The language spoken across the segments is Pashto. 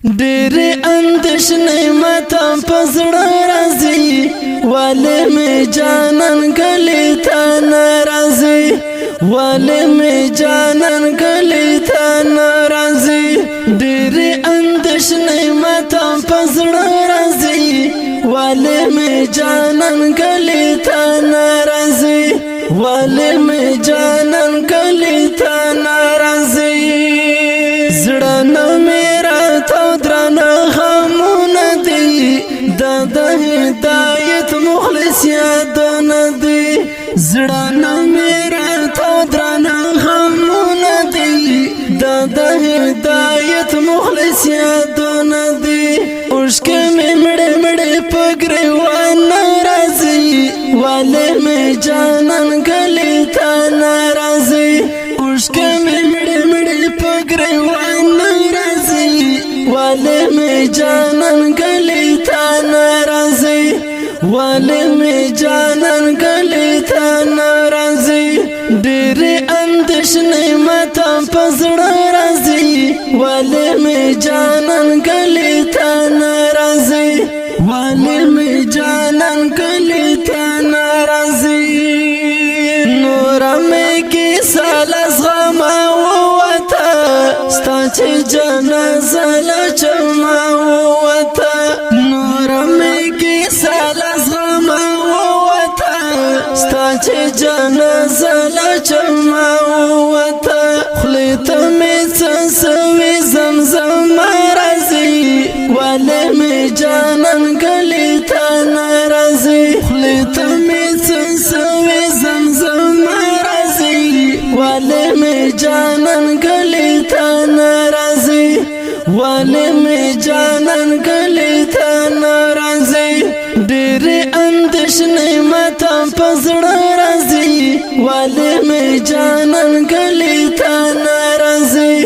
ډېرې اندېښنې ماته په زړه راځي، ولې مې جانان کلي ته نه راځي، ولې مې جانان کلي ته نه راځي. ډېرې اندېښنې ماته په زړه راځي، ولې مې جانان کلي ته نه راځي، ولې مې جانان کلي ته نه راځي. زړه نه مې راته درانه غمونه دي، دا د هدایت مخلص یادونه دي. زړه نه مې راته درانه غمونه دي، دا د هدایت مخلص یادونه دي. اوښکې مې مړې مړې په ګریوان راځي، ولې مې جانان کلي ته نه راځي. اوښکې مې مړې مړې په ګریوان راځي، ولې مې جانان کلي ته نه راځي، ولې مې جانان کلي ته نه راځي. ډېرې اندېښنې ماته په زړه راځي، ولې مې جانان کلي ته نه راځي، ولې مې جانان کلي ته نه راځي. نوره مې کیسه له زغمه ووته، ستا چې جنازه له چمه ووته. نوره مې کیسه له زغمه ووته، ستا چې جنازه له چمه ووته. خولې ته مې څه سوي زمزم راځي، ولې مې جانان کلي ته نه راځي. خولې ته مې څه سوي زمزم راځي، ولې مې جانان کلي ته نه راځي، ولې مې جانان کلي ته نه راځي. ډېرې اندېښنې ماته په زړه راځي، ولې مې جانان کلي ته نه راځي،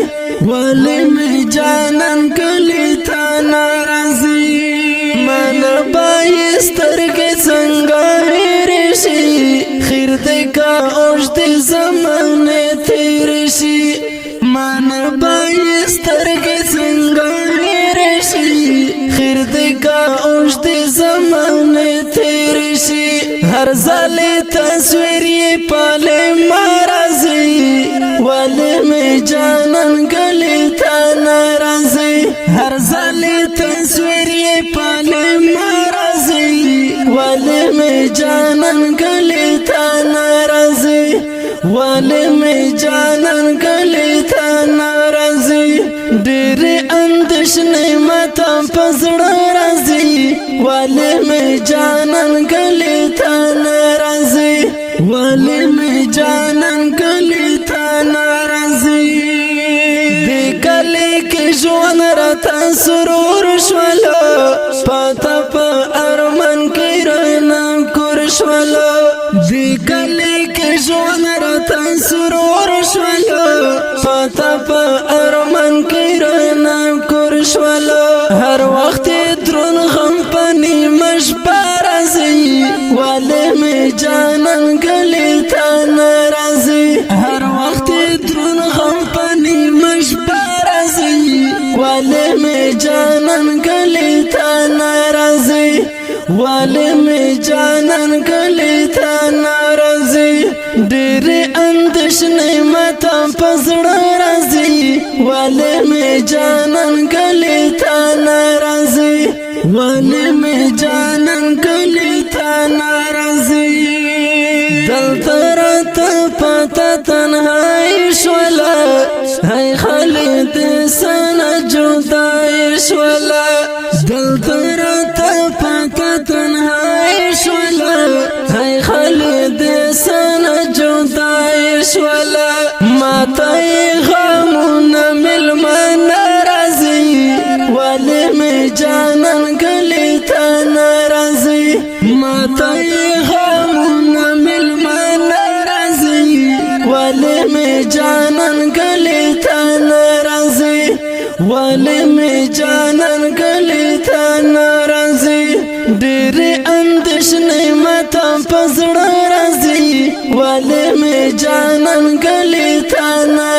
ولې مې جانان کلي ته نه راځي. من به سترګې څنګه هېرې شي، خیر دې کا اوږدې زمانې تېرې شي. من به سترګې څنګه هېرې شي، خیر دې کا اوږدې زمانې تېرې شي. هر ځل تصویر یې پالې ما راځي، ولې مې جانان کلي ته نه راځي. هر ځل تصویر یې پالې ما راځي، ولې مې جانان کلي ته نه راځي، ولې مې جانان کلي ته نه راځي. ډېرې اندېښنې ماته په زړه راځي، ولې مې جانان کلي ته نه راځي، ولې مې جانان کلي ته نه راځي. دې کلي کې ژوند راته سرور شولو، پاته په ارمان کې رانه کور شولو. دې کلي کې ژوند راته سرور شولو، پاته په ارمان کې رانه کور شولو. هر وخت درون غم په نیمه شپه راځي، ولې مې جانان کلي ته نه راځي. هر وخت درون غم په نیمه شپه راځي، ولې مې جانان کلي ته نه راځي، ولې مې جانان کلي ته نه راځي. ډېرې اندېښنې ماته په زړه راځي، ولې مې جانان کلي ته نه راځي، ولې مې جانان کلي ته نه راځي. دلته راته پاته تنهایي شوله، هی خالد سنه جدایي شوله. دلته راته پاته تنهایي شوله، هی خالد سنه جدایي شوله. ماته یې غمونه مېلمانه راځي، ولې مې جانان کلي ته نه راځي. ماته یې غمونه مېلمانه راځي، ولې مې جانان کلي ته نه راځي، ولې مې جانان کلي ته نه راځي. ډېرې اندېښنې ماته په زړه راځي، ولې مې جانان کلي ته نه